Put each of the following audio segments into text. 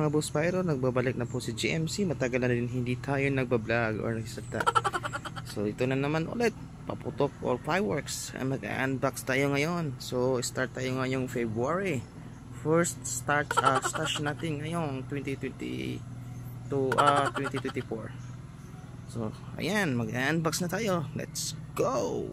mga boss pyro, nagbabalik na po si GMC. Matagal na din hindi tayo nagbablog or nagsalita. So ito na naman ulit, paputok or fireworks. Mag-unbox tayo ngayon. So start tayo ngayong February. First stash natin ngayong 2020 to 2024. So ayan, mag-unbox na tayo. Let's go!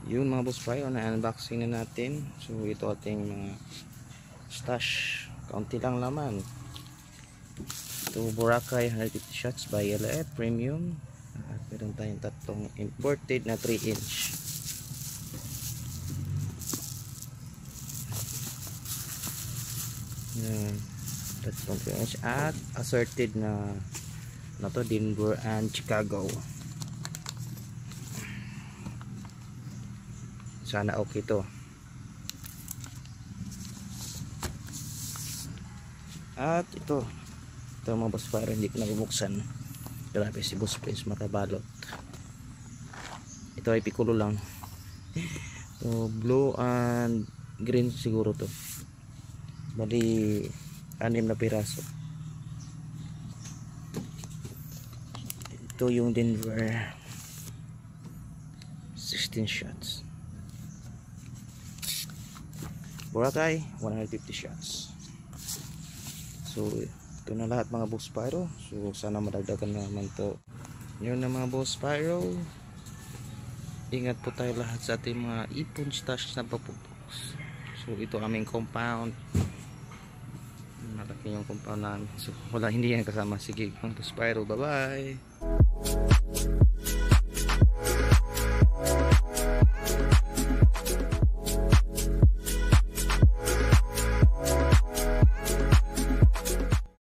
Yun mga boss pyro, na unboxing na natin. So ito ating mga stash, kaunti lang laman. Ito Boracay 150 shots by LF Premium. Meron tayong tatlong imported na 3 inch. Yan, tatlong 3 inch at assorted na to Denver and Chicago. Sana okay to. At ito mga boss pyro, hindi ko na bubuksan. Grabe si Boss Prince makabalot. Ito ay pikulo lang. So blue and green siguro to. Bali 6 na piraso. Ito yung Denver 16 shots. Boracay 150 shots. So ito na lahat mga boss pyro. So sana madagdagan naman to. Yun na mga boss pyro. Ingat po tayo lahat sa ating mga ipon stash na paputok. So ito aming compound. Malaki yung compound namin. So wala, hindi yan kasama. Sige mga boss pyro, bye bye.